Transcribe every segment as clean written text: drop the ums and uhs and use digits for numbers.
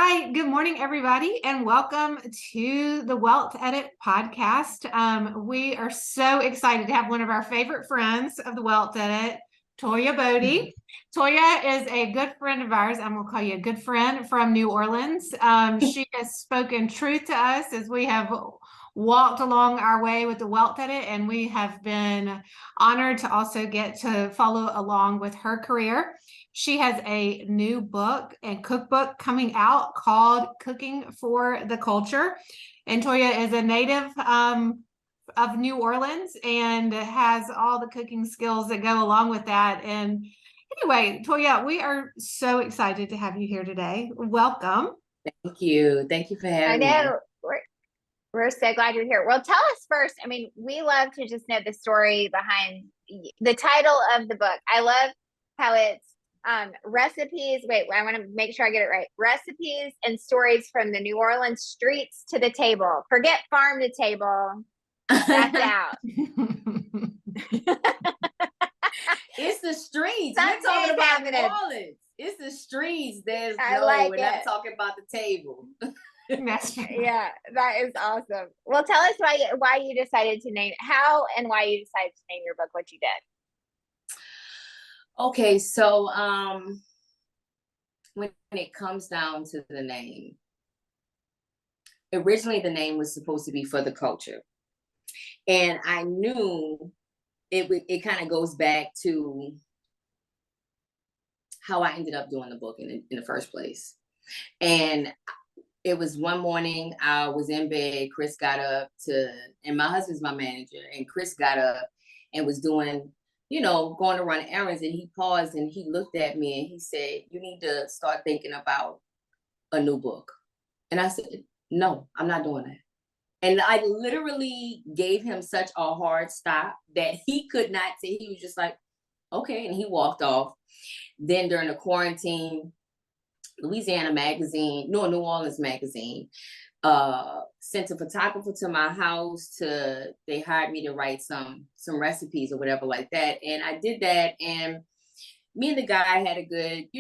right. Good morning, everybody, and welcome to the Wealth Edit podcast. We are so excited to have one of our favorite friends of the Wealth Edit, Toya Boudy. Toya is a good friend of ours. I'm going to call you a good friend from New Orleans. She has spoken truth to us as we have walked along our way with the Wealth Edit, and we have been honored to also get to follow along with her career. She has a new book and cookbook coming out called Cooking for the Culture. And Toya is a native of New Orleans and has all the cooking skills that go along with that. And anyway, Toya, we are so excited to have you here today. Welcome. Thank you. Thank you for having me. I know. We're so glad you're here. Well, tell us first. I mean, we love to just know the story behind the title of the book. I love how it's recipes. Wait, I want to make sure I get it right. Recipes and stories from the New Orleans streets to the table. Forget farm to table. That's out. It's the streets. We're talking about New Orleans. It's the streets. We're not talking about the table. Yeah, that is awesome. Well, tell us why you decided to name how and why you decided to name your book what you did. Okay, so when it comes down to the name, originally the name was supposed to be For the Culture, and I knew it kind of goes back to how I ended up doing the book in the first place. And it was one morning, I was in bed, Chris got up and my husband's my manager, and Chris got up and was doing, going to run errands, and he paused and he looked at me and he said, "You need to start thinking about a new book." And I said, "No, I'm not doing that." And I literally gave him such a hard stop that he could not say. He was just like, "Okay," and he walked off. Then during the quarantine, New Orleans magazine, sent a photographer to my house they hired me to write some recipes or whatever like that. And I did that, and me and the guy had a good,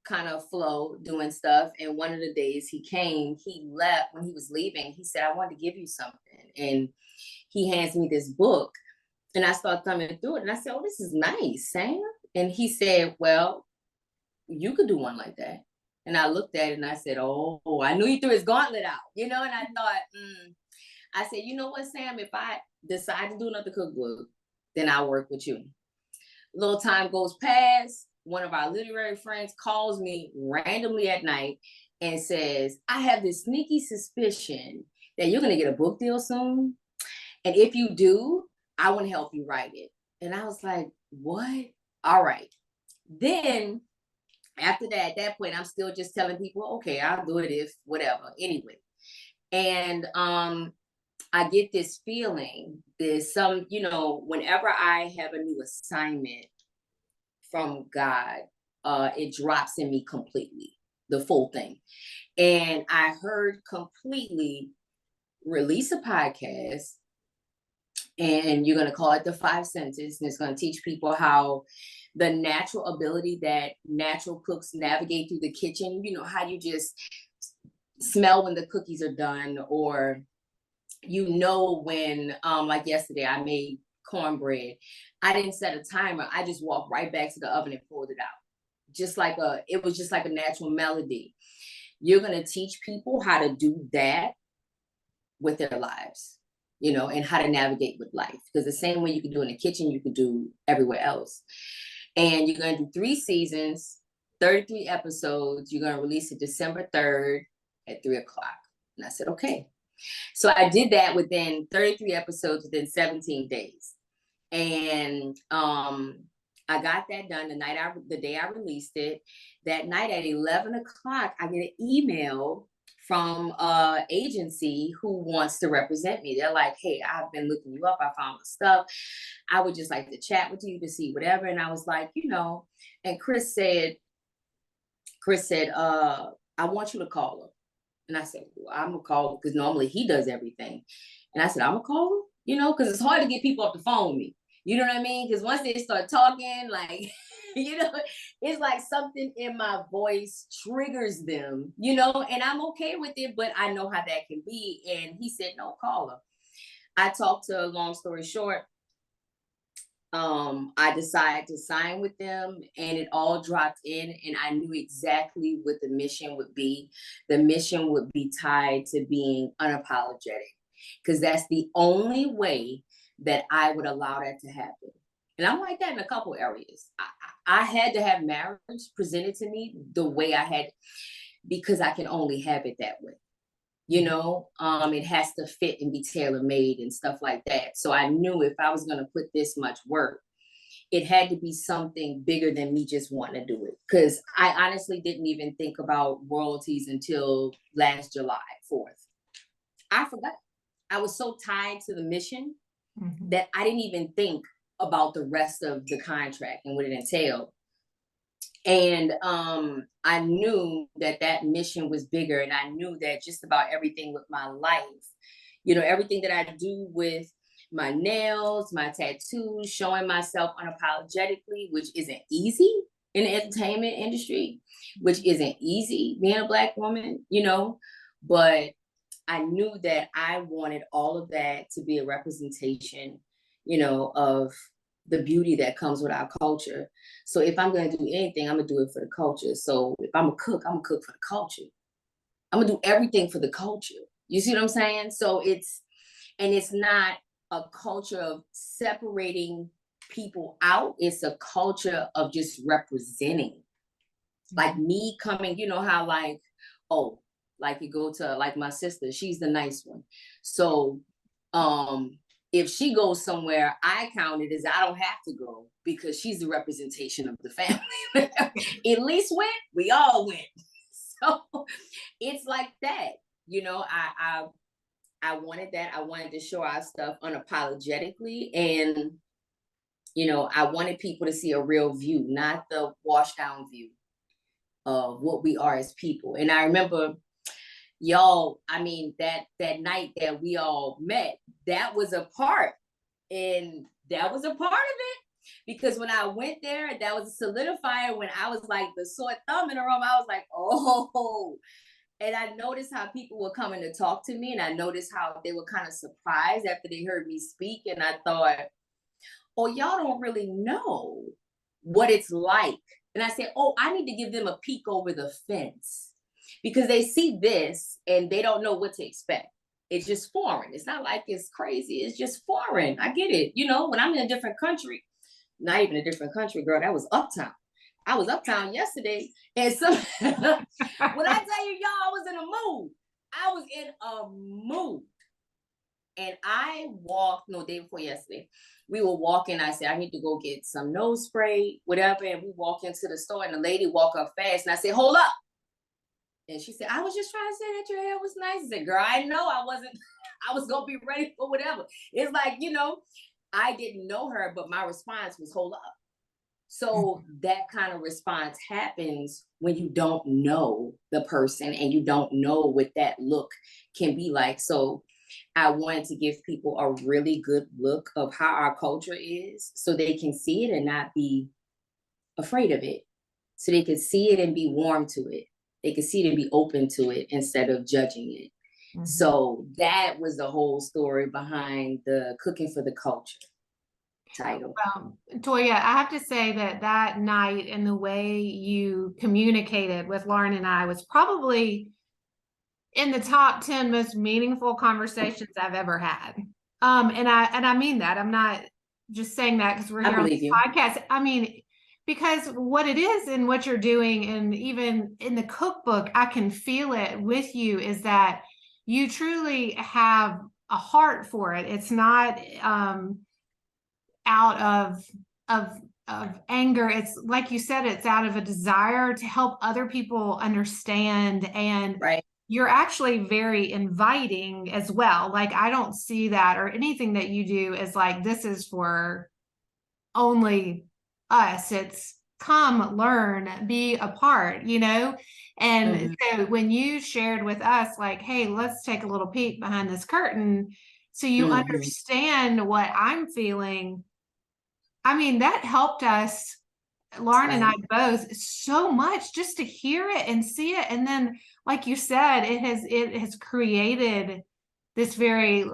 kind of flow doing stuff. And one of the days he left. When he was leaving, he said, "I wanted to give you something." And he hands me this book, and I start thumbing through it, and I said, "Oh, this is nice, Sam." And he said, "Well, you could do one like that." And I looked at it and I said, "Oh, I knew he threw his gauntlet out, and I thought, I said, "You know what, Sam, if I decide to do another cookbook, then I'll work with you." A little time goes past. One of our literary friends calls me randomly at night and says, "I have this sneaky suspicion that you're going to get a book deal soon. And if you do, I want to help you write it." And I was like, "What? All right." Then after that, at that point, I'm still just telling people, "Okay, I'll do it if whatever." Anyway. And I get this feeling, whenever I have a new assignment from God, it drops in me completely, the full thing. And I heard completely, release a podcast, and you're going to call it The 5 Senses, and it's going to teach people how the natural ability that natural cooks navigate through the kitchen, how you just smell when the cookies are done, or when, like yesterday, I made cornbread. I didn't set a timer. I just walked right back to the oven and pulled it out. It was just like a natural melody. You're going to teach people how to do that with their lives, and how to navigate with life. Because the same way you can do in the kitchen, you can do everywhere else. And you're going to do 3 seasons, 33 episodes. You're going to release it December 3rd at 3:00. And I said, okay. So I did that within 33 episodes within 17 days. And I got that done the day I released it. That night at 11:00, I get an email from an agency who wants to represent me. They're like, "Hey, I've been looking you up. I found the stuff. I would just like to chat with you to see whatever." And I was like, and Chris said, "I want you to call her." And I said, "Well, I'm going to call her," because normally he does everything. And I said, "I'm going to call her," because it's hard to get people off the phone with me. You know what I mean? Because once they start talking, like, It's like something in my voice triggers them, and I'm okay with it, but I know how that can be. And he said, no, call her. I talked to, long story short, I decided to sign with them, and it all dropped in, and I knew exactly what the mission would be. The mission would be tied to being unapologetic, because that's the only way that I would allow that to happen. And I'm like that in a couple areas. I had to have marriage presented to me the way I had, because I can only have it that way. It has to fit and be tailor made and stuff like that. So I knew if I was going to put this much work, it had to be something bigger than me just wanting to do it. Because I honestly didn't even think about royalties until last July 4th. I forgot. I was so tied to the mission that I didn't even think about the rest of the contract and what it entailed. And I knew that mission was bigger, and I knew that just about everything with my life, everything that I do with my nails, my tattoos, showing myself unapologetically, which isn't easy in the entertainment industry, which isn't easy being a Black woman, but I knew that I wanted all of that to be a representation, of the beauty that comes with our culture. So if I'm going to do anything, I'm going to do it for the culture. So if I'm a cook, I'm going to cook for the culture. I'm going to do everything for the culture. You see what I'm saying? So it's not a culture of separating people out. It's a culture of just representing. Like me coming, how like, oh, like you go to like my sister, she's the nice one. So if she goes somewhere, I count it as I don't have to go, because she's the representation of the family. At least win, we all win. So it's like that, I wanted that. I wanted to show our stuff unapologetically, and I wanted people to see a real view, not the washed down view of what we are as people. And I remember, y'all, I mean, that night that we all met, that was a part of it. Because when I went there, that was a solidifier. When I was like the sore thumb in the room, I was like, oh. And I noticed how people were coming to talk to me, and I noticed how they were kind of surprised after they heard me speak. And I thought, oh, y'all don't really know what it's like. And I said, oh, I need to give them a peek over the fence, because they see this and they don't know what to expect. It's just foreign. It's not like it's crazy. It's just foreign. I get it. When I'm in a different country, not even a different country, girl, that was uptown. I was uptown yesterday. And so when I tell you, y'all, I was in a mood. I was in a mood. And I walked, no, day before yesterday, we were walking. I said, I need to go get some nose spray, whatever. And we walk into the store, and the lady walked up fast. And I said, hold up. And she said, I was just trying to say that your hair was nice. I said, girl, I know I wasn't, I was going to be ready for whatever. It's like, I didn't know her, but my response was, hold up. So that kind of response happens when you don't know the person and you don't know what that look can be like. So I wanted to give people a really good look of how our culture is, so they can see it and not be afraid of it. So they can see it and be warm to it. They can see it and be open to it instead of judging it. Mm-hmm. So that was the whole story behind the Cooking for the Culture title. Toya, I have to say that night and the way you communicated with Lauren and I was probably in the top 10 most meaningful conversations I've ever had. And I mean that. I'm not just saying that because we're here on the podcast. I mean, because what it is and what you're doing, and even in the cookbook, I can feel it with you, is that you truly have a heart for it. It's not out of anger. It's like you said, it's out of a desire to help other people understand. And right. You're actually very inviting as well. Like, I don't see that or anything that you do as like, this is for only us. It's come, learn, be a part, And so when you shared with us, like, hey, let's take a little peek behind this curtain so you understand what I'm feeling. I mean, that helped us Lauren and I Right. both, so much just to hear it and see it. And then, like you said, it has created this very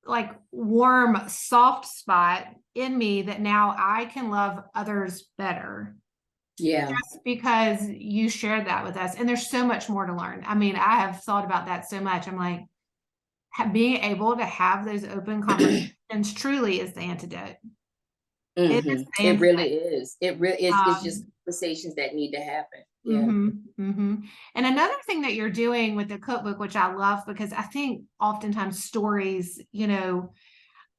like warm, soft spot in me that now I can love others better Yeah. just because you shared that with us. And there's so much more to learn. I mean, I have thought about that so much. I'm like, being able to have those open conversations truly is the antidote. It is the It antidote. really is. It really is. It's just Um, conversations that need to happen. Yeah. And another thing that you're doing with the cookbook, which I love because I think oftentimes stories,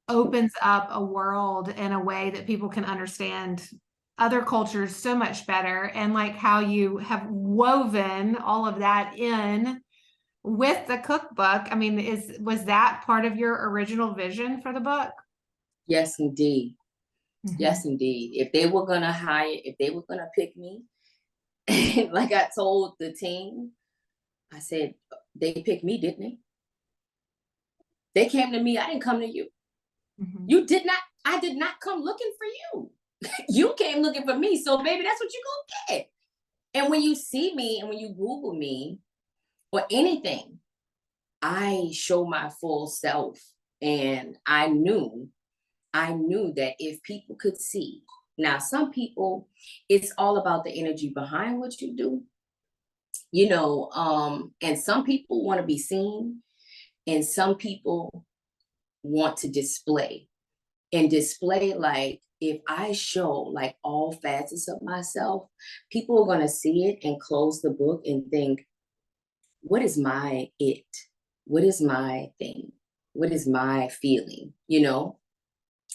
opens up a world in a way that people can understand other cultures so much better. And like how you have woven all of that in with the cookbook. I mean, was that part of your original vision for the book? Yes, indeed. Yes, Mhm. indeed. If they were gonna pick me, like I told the team, I said, they picked me, didn't they? They came to me. I didn't come to you. Mhm. You did not. I did not come looking for you. You came looking for me. So, baby, that's what you're gonna get. And when you see me and when you Google me or anything, I show my full self. And I knew that if people could see, now some people, it's all about the energy behind what you do, and some people want to be seen, and some people want to display and display like if I show like all facets of myself, people are going to see it and close the book and think, what is my it? What is my thing? What is my feeling?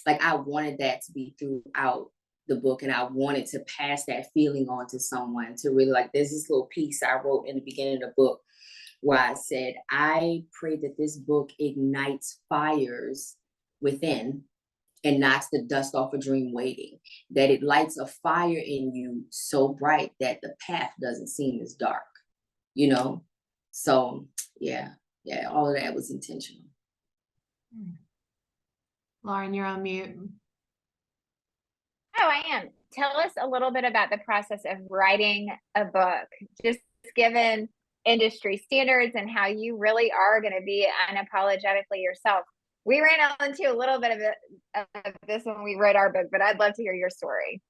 Like I wanted that to be throughout the book, and I wanted to pass that feeling on to someone to really like. There's this little piece I wrote in the beginning of the book where I said, I pray that this book ignites fires within and knocks the dust off a dream waiting, that it lights a fire in you so bright that the path doesn't seem as dark, you know? So yeah, all of that was intentional. Lauren, you're on mute. Oh, I am. Tell us a little bit about the process of writing a book, just given industry standards and how you really are going to be unapologetically yourself. We ran into a little bit of this when we wrote our book, but I'd love to hear your story.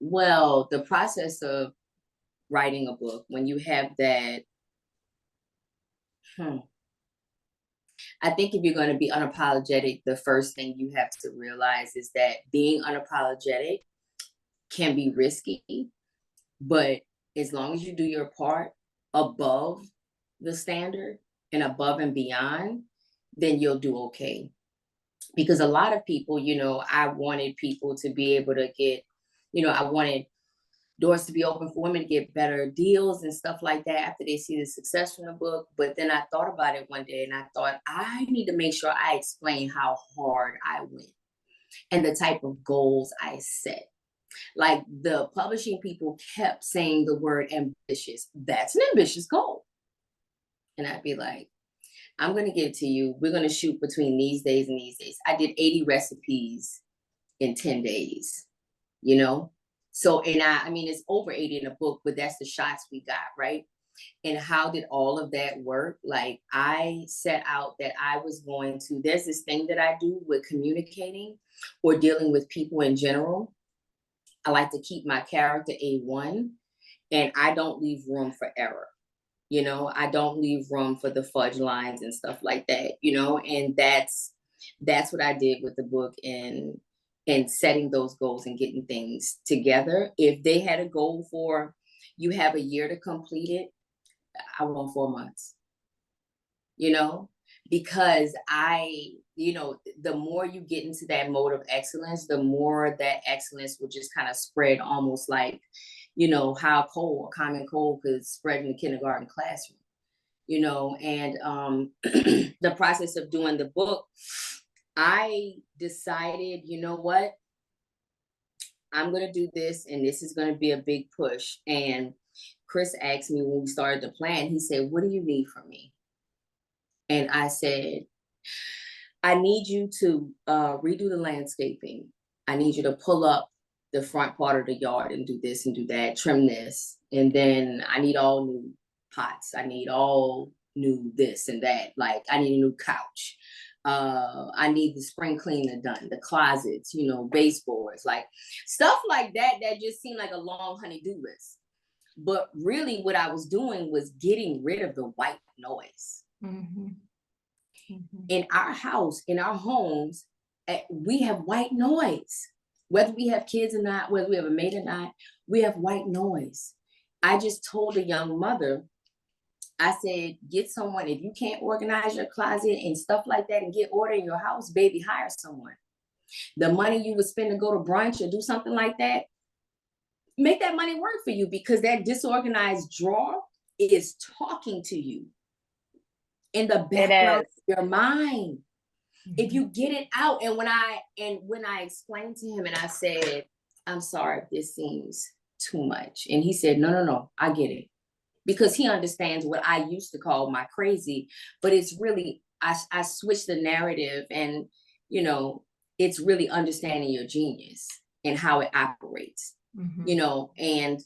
Well, the process of writing a book, when you have that, I think if you're going to be unapologetic, the first thing you have to realize is that being unapologetic can be risky, but as long as you do your part above the standard and above and beyond, then you'll do okay. Because a lot of people, I wanted people to be able to get, I wanted doors to be open for women to get better deals and stuff like that after they see the success from the book. But then I thought about it one day and I thought, I need to make sure I explain how hard I went and the type of goals I set. Like the publishing people kept saying the word ambitious. That's an ambitious goal. And I'd be like, I'm going to give it to you. We're going to shoot between these days and these days. I did 80 recipes in 10 days, you know? So, and I mean, it's over 80 in a book, but that's the shots we got, right? And how did all of that work? Like I set out that I was going to, there's this thing that I do with communicating or dealing with people in general. I like to keep my character A1 and I don't leave room for error. I don't leave room for the fudge lines and stuff like that, and that's what I did with the book and setting those goals and getting things together. If they had a goal for you have a year to complete it, I want 4 months, because the more you get into that mode of excellence, the more that excellence will just kind of spread almost like, how a common cold could spread in the kindergarten classroom, and the process of doing the book, I decided, you know what, I'm going to do this and this is going to be a big push. And Chris asked me when we started the plan, he said, what do you need from me? And I said, I need you to redo the landscaping. I need you to pull up the front part of the yard and do this and do that, trim this. And then I need all new pots. I need all new this and that. Like I need a new couch. I need the spring cleaner done, the closets, you know, baseboards, like stuff like that, that just seemed like a long honey-do list. But really what I was doing was getting rid of the white noise. Mm-hmm. Mm-hmm. In our house, in our homes, we have white noise. Whether we have kids or not, whether we have a maid or not, we have white noise. I just told a young mother, I said, get someone, if you can't organize your closet and stuff like that and get order in your house, baby, hire someone. The money you would spend to go to brunch or do something like that, make that money work for you, because that disorganized drawer is talking to you in the background of your mind. If you get it out, and when I explained to him and I said, I'm sorry if this seems too much. And he said, no, I get it. Because he understands what I used to call my crazy, but it's really, I switched the narrative, and, you know, it's really understanding your genius and how it operates, you know, and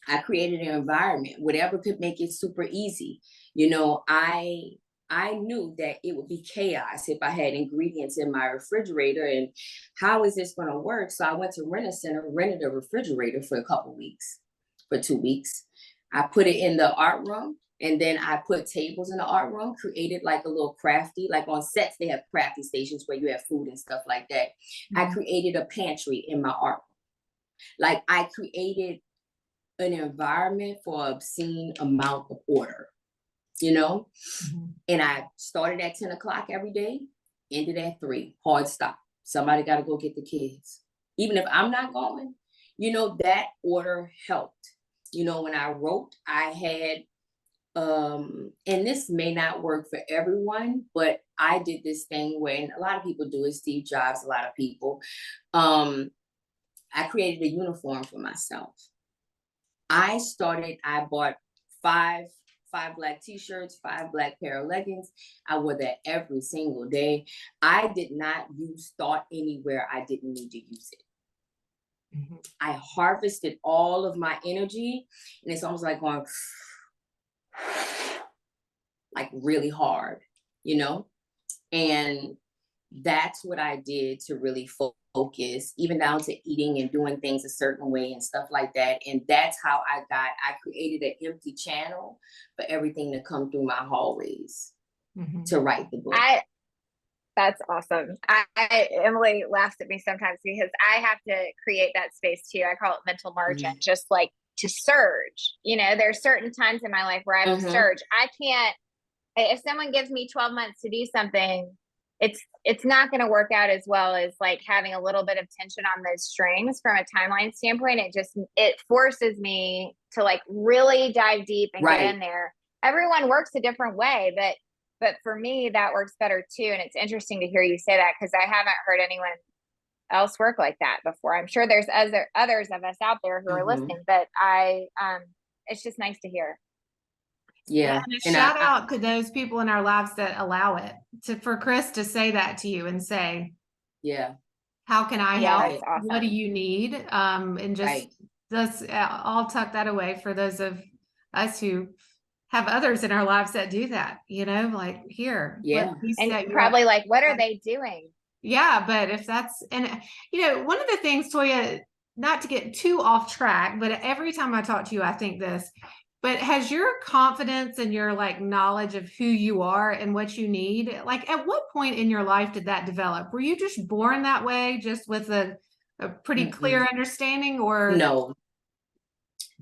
I created an environment, whatever could make it super easy. You know, I knew that it would be chaos if I had ingredients in my refrigerator, and how is this going to work? So I went to Rent-A-Center, rented a refrigerator for a couple weeks, for 2 weeks. I put it in the art room, and then I put tables in the art room, created like a little crafty, like on sets, they have crafty stations where you have food and stuff like that. I created a pantry in my art room. Like I created an environment for an obscene amount of order, you know? And I started at 10 o'clock every day, ended at 3, hard stop. Somebody got to go get the kids. Even if I'm not going, you know, that order helped. You know, when I wrote, I had, and this may not work for everyone, but I did this thing when a lot of people do it, Steve Jobs, a lot of people. I created a uniform for myself. I bought five black t-shirts, 5 black pair of leggings. I wore that every single day. I did not use thought anywhere I didn't need to use it. I harvested all of my energy, and it's almost like going like really hard, you know? And that's what I did to really focus, even down to eating and doing things a certain way and stuff like that. And that's how I created an empty channel for everything to come through my hallways to write the book. That's awesome. Emily laughs at me sometimes because I have to create that space too. I call it mental margin, just like to surge. You know, there's certain times in my life where I have to surge. I can't, if someone gives me 12 months to do something, it's not going to work out as well as like having a little bit of tension on those strings from a timeline standpoint. It forces me to like really dive deep and get in there. Everyone works a different way, but for me, that works better too. And it's interesting to hear you say that, because I haven't heard anyone else work like that before. I'm sure there's others of us out there who are listening, but it's just nice to hear. Yeah. And a shout out to those people in our lives that allow it, for Chris to say that to you and say, how can I help? Awesome. What do you need? And just let's all tuck that away for those of us who have others in our lives that do that, you know, like here. And probably like, what are they doing? Yeah. But if that's, and you know, one of the things, Toya, not to get too off track, but every time I talk to you, I think this, but has your confidence and your like knowledge of who you are and what you need, like at what point in your life did that develop? Were you just born that way, just with a pretty clear understanding, or? No,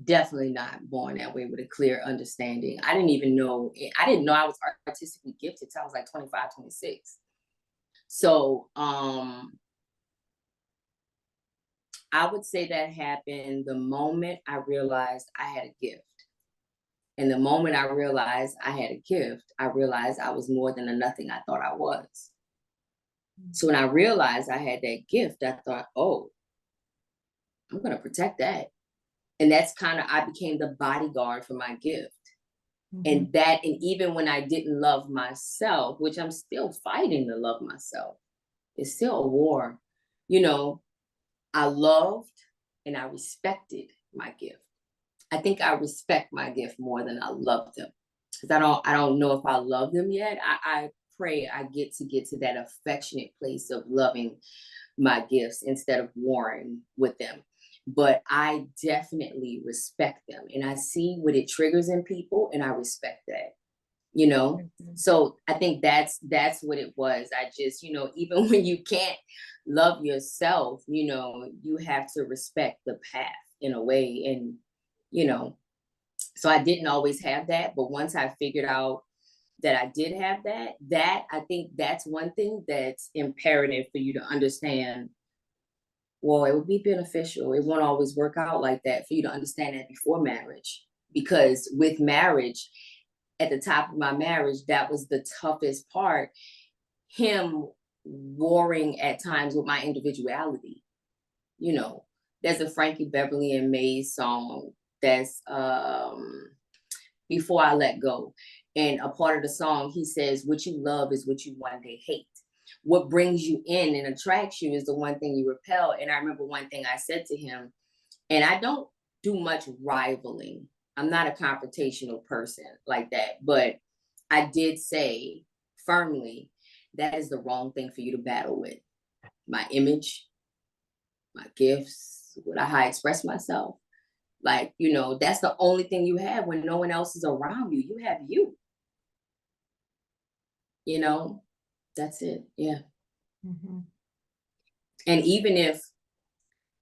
definitely not born that way with a clear understanding. I didn't know I was artistically gifted till I was like 25, 26. So I would say that happened the moment I realized I had a gift. And the moment I realized I had a gift, I realized I was more than the nothing I thought I was. So when I realized I had that gift, I thought, oh, I'm going to protect that. And that's I became the bodyguard for my gift. And even when I didn't love myself, which I'm still fighting to love myself, it's still a war. you know, I loved and I respected my gift. I think I respect my gift more than I love them. Because I don't know if I love them yet. I pray I get to that affectionate place of loving my gifts instead of warring with them. But I definitely respect them, and I see what it triggers in people, and I respect that. So I think that's what it was. I just, even when you can't love yourself, you have to respect the path in a way. And so I didn't always have that, but once I figured out that I did have that I think that's one thing that's imperative for you to understand. Well, it would be beneficial. It won't always work out like that, for you to understand that before marriage, because with marriage, at the top of my marriage, that was the toughest part. Him warring at times with my individuality. There's a Frankie Beverly and Mays song that's Before I Let Go. And a part of the song, he says, what you love is what you one day hate. What brings you in and attracts you is the one thing you repel. And I remember one thing I said to him, and I don't do much rivaling. I'm not a confrontational person like that, but I did say firmly, that is the wrong thing for you to battle with. My image, my gifts, how I express myself. Like, that's the only thing you have when no one else is around you. You have you. That's it. Yeah. Mm-hmm. And even if,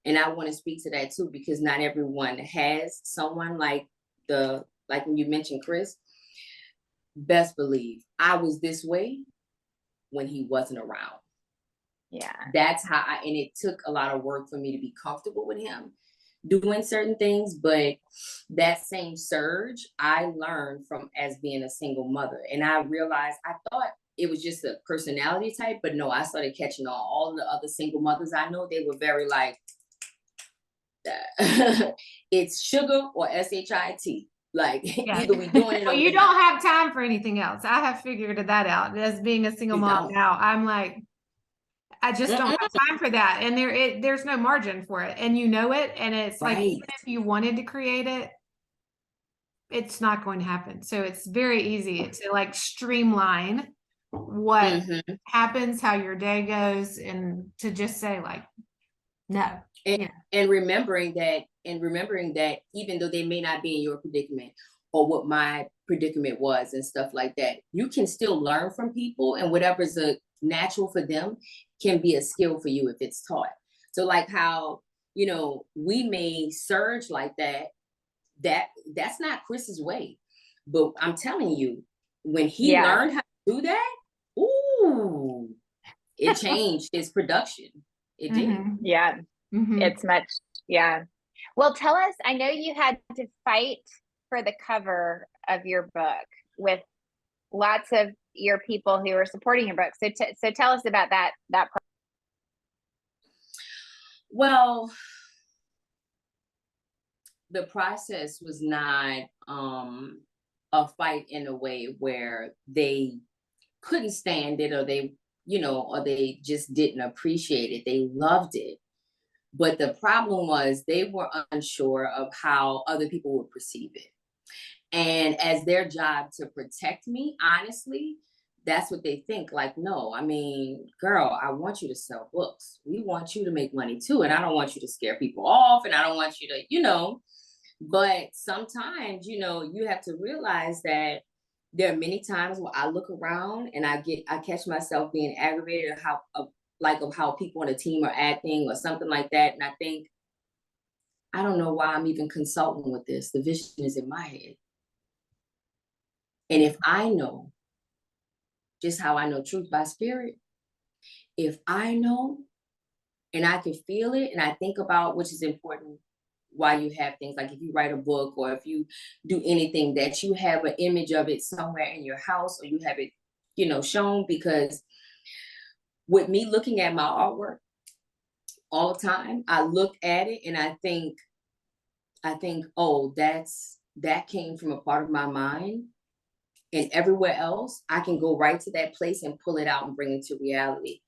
and I want to speak to that too, because not everyone has someone like when you mentioned Chris, best believe I was this way when he wasn't around. Yeah. That's how and it took a lot of work for me to be comfortable with him doing certain things, but that same surge I learned from as being a single mother. And I realized, I thought it was just a personality type, but no, I started catching on. All the other single mothers I know, they were very like, it's sugar or SHIT. Like, Yeah. either we doing it or Well, you don't have time for anything else. I have figured that out. As being a single mom now, I'm like, I just don't have time for that. And there's no margin for it. And it. And it's like, even if you wanted to create it, it's not going to happen. So it's very easy to like streamline what happens, how your day goes, and to just say like, no. And remembering that even though they may not be in your predicament or what my predicament was and stuff like that, you can still learn from people, and whatever's a natural for them can be a skill for you if it's taught. So like how, we may surge like that's not Chris's way. But I'm telling you, when he learned how to do that, ooh, it changed his production. It did. Yeah. It's much, yeah. Well, tell us, I know you had to fight for the cover of your book with lots of your people who are supporting your book. So tell us about that part. Well, the process was not a fight in a way where they couldn't stand it, or they, or they just didn't appreciate it. They loved it. But the problem was they were unsure of how other people would perceive it. And as their job to protect me, honestly, that's what they think. Like, no, I mean, girl, I want you to sell books. We want you to make money too. And I don't want you to scare people off. And I don't want you to, but sometimes, you have to realize that there are many times where I look around and I catch myself being aggravated of how people on a team are acting or something like that. And I think, I don't know why I'm even consulting with this. The vision is in my head. And if I know just how I know truth by spirit, if I know and I can feel it and I think about, which is important why you have things like if you write a book or if you do anything, that you have an image of it somewhere in your house or you have it, shown. Because with me looking at my artwork all the time, I look at it and I think, oh, that came from a part of my mind And everywhere else, I can go right to that place and pull it out and bring it to reality.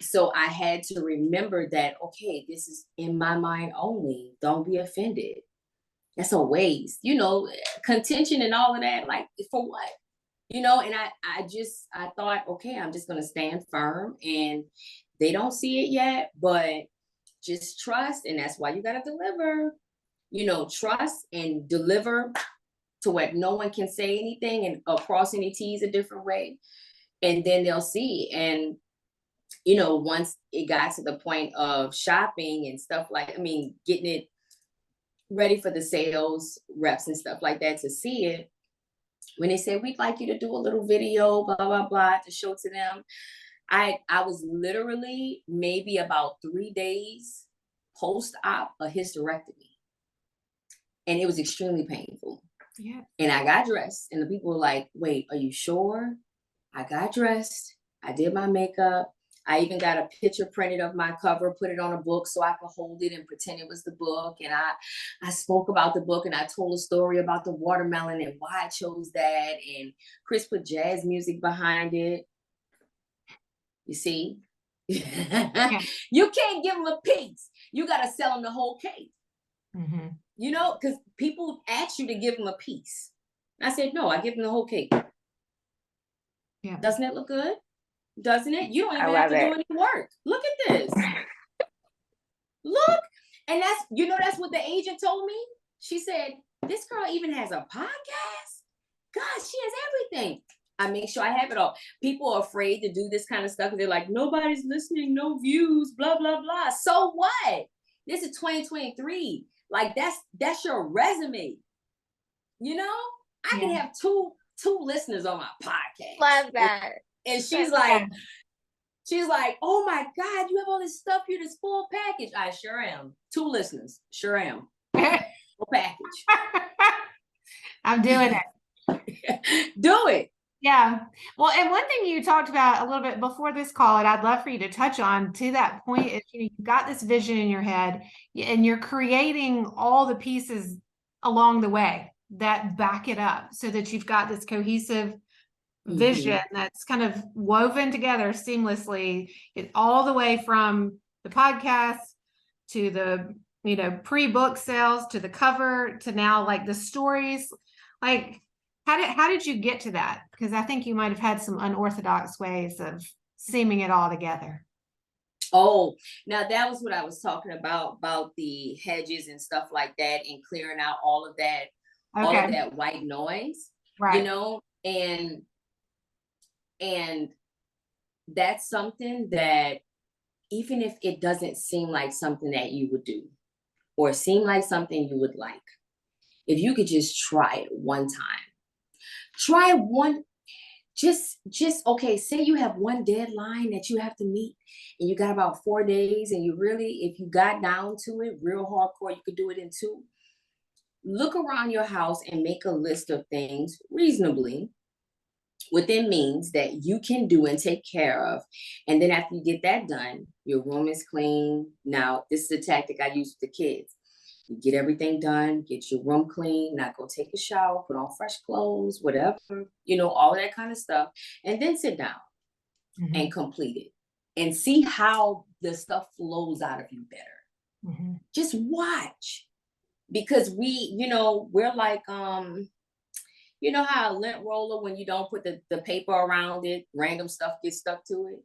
So I had to remember that, okay, this is in my mind only. Don't be offended. That's a waste, contention and all of that. Like, for what? And I thought, okay, I'm just going to stand firm, and they don't see it yet, but just trust. And that's why you got to deliver, trust and deliver to where no one can say anything and cross any T's a different way. And then they'll see. And, once it got to the point of shopping and stuff getting it ready for the sales reps and stuff like that to see it, when they said, we'd like you to do a little video, blah, blah, blah, to show to them. I was literally maybe about 3 days post-op a hysterectomy. And it was extremely painful. Yeah. And I got dressed, and the people were like, wait, are you sure? I got dressed. I did my makeup. I even got a picture printed of my cover, put it on a book so I could hold it and pretend it was the book. And I spoke about the book, and I told a story about the watermelon and why I chose that. And Chris put jazz music behind it. You see? Yeah. You can't give them a piece. You got to sell them the whole cake. Mm-hmm. Because people ask you to give them a piece. I said, no, I give them the whole cake. Yeah. Doesn't it look good? Doesn't it? You don't even have to do any work. Look at this. Look. And that's what the agent told me. She said, this girl even has a podcast? God, she has everything. I make sure I have it all. People are afraid to do this kind of stuff. They're like, nobody's listening, no views, blah, blah, blah. So what? This is 2023. Like, that's your resume. I can have two listeners on my podcast. Love that. And she's like, oh my God, you have all this stuff here, this full package. I sure am. 2 listeners. Sure am. Full package. I'm doing it. Do it. Yeah. Well, and one thing you talked about a little bit before this call, and I'd love for you to touch on to that point, is you've got this vision in your head and you're creating all the pieces along the way that back it up so that you've got this cohesive vision that's kind of woven together seamlessly, all the way from the podcast to the pre-book sales to the cover to now like the stories. Like, how did you get to that? Because I think you might have had some unorthodox ways of seaming it all together. Oh, now that was what I was talking about the hedges and stuff like that, and clearing out all of that, all of that white noise, right? And that's something that, even if it doesn't seem like something that you would do or seem like something you would like, if you could just try it one time. Try one, okay, say you have one deadline that you have to meet and you got about 4 days, and if you got down to it real hardcore, you could do it in 2. Look around your house and make a list of things reasonably within means that you can do and take care of. And then after you get that done, your room is clean. Now, this is a tactic I use with the kids. You get everything done, get your room clean, now go take a shower, put on fresh clothes, whatever, all that kind of stuff. And then sit down and complete it and see how the stuff flows out of you better. Just watch. Because we're like, how a lint roller, when you don't put the paper around it, random stuff gets stuck to it.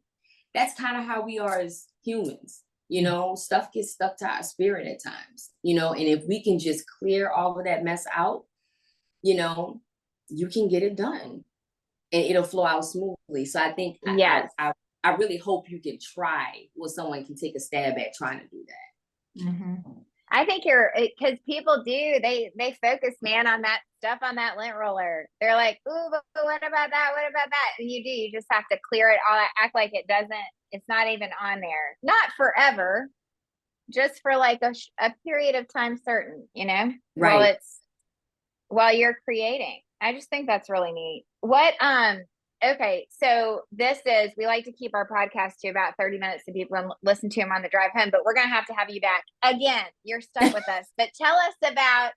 That's kind of how we are as humans. Stuff gets stuck to our spirit at times, and if we can just clear all of that mess out, you can get it done and it'll flow out smoothly. So I think, yes, I really hope you can try, or someone can take a stab at trying to do that. I think because people do, they focus, man, on that stuff on that lint roller. They're like, ooh, but what about that? What about that? And you just have to clear it all, act like it's not even on there. Not forever, just for like a period of time certain, right. While you're creating. I just think that's really neat. Okay, so we like to keep our podcast to about 30 minutes so people can listen to them on the drive home, but we're going to have you back again. You're stuck with us, but tell us about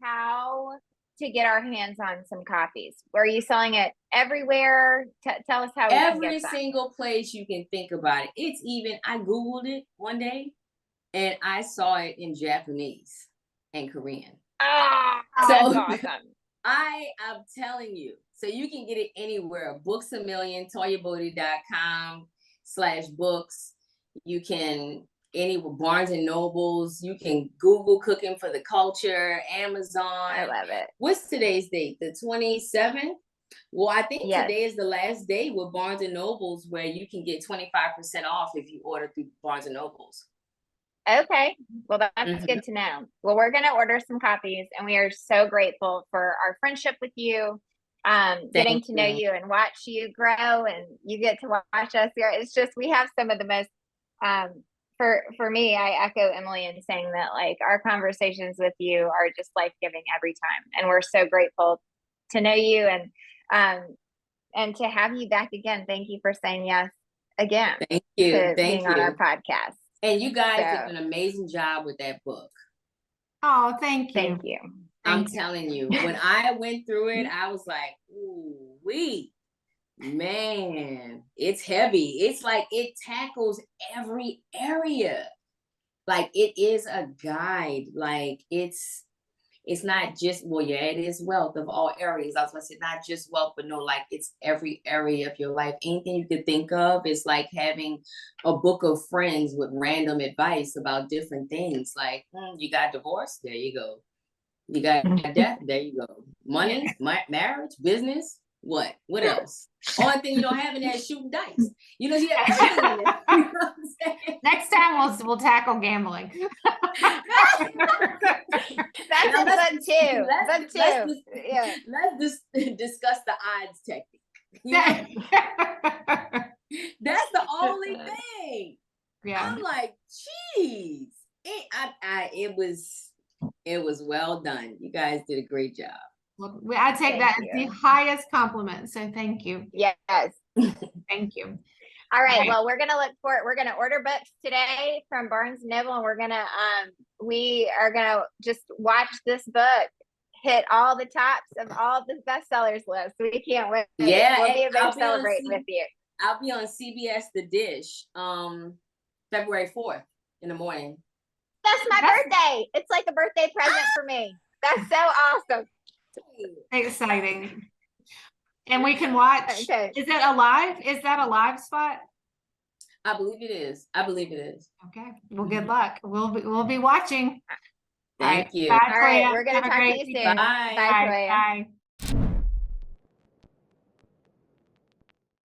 how to get our hands on some copies? Were you selling it everywhere? Tell us how we can Every get some. single place you can think about it. It's even, I Googled it one day and I saw it in Japanese and Korean. Oh, So that's awesome. I'm telling you. So you can get it anywhere. Books a Million, toyaboudy.com/books. You can anywhere, Barnes and Nobles. You can Google Cooking for the Culture, Amazon. I love it. What's today's date? The 27th? Well, I think Yes. today is the last day with Barnes and Nobles where you can get 25% off if you order through Barnes and Nobles. Okay. Well, that's good to know. Well, we're going to order some copies, and we are so grateful for our friendship with you, getting to know you and watch you grow, and you get to watch us here. It's just, we have some of the most, for me, I echo Emily in saying that, like, our conversations with you are just life-giving every time. And we're so grateful to know you and to have you back again. Thank you for saying yes again. Thank you. To Thank being you on our podcast. And you guys did an amazing job with that book. Oh, thank you. Thank you. I'm telling you, when I went through it, I was like, ooh, man, it's heavy. It's like it tackles every area. Like it is a guide. Like it's not just, well, yeah, it is wealth of all areas. I was going to say not just wealth, but no, like it's every area of your life. Anything you could think of is like having a book of friends with random advice about different things. Like you got divorced, there you go. You got death, there you go. Money, marriage, business, what else? Only thing you don't have in there is shooting dice. You know, you have everything in there. You know what I'm saying? Next time we'll tackle gambling. That's a book too. Let's just discuss the odds technique. You know? That's the only thing. Yeah. I'm like, geez, it was well done. You guys did a great job. Well, I take that as the highest compliment. So thank you. Yes. Thank you. All right. Well, we're going to look for it. We're going to order books today from Barnes & Noble, and we are going to just watch this book hit all the tops of all the bestsellers lists. We can't wait. Yeah. We'll be able to celebrate with you. I'll be on CBS The Dish, February 4th in the morning. That's my birthday. It's like a birthday present for me. That's so awesome. Exciting. And we can watch. Okay. Is it a live? Is that a live spot? I believe it is. Okay. Well, good luck. We'll be watching. Thank you. All right. We're gonna talk to you soon. Bye. Bye, Toya. Bye.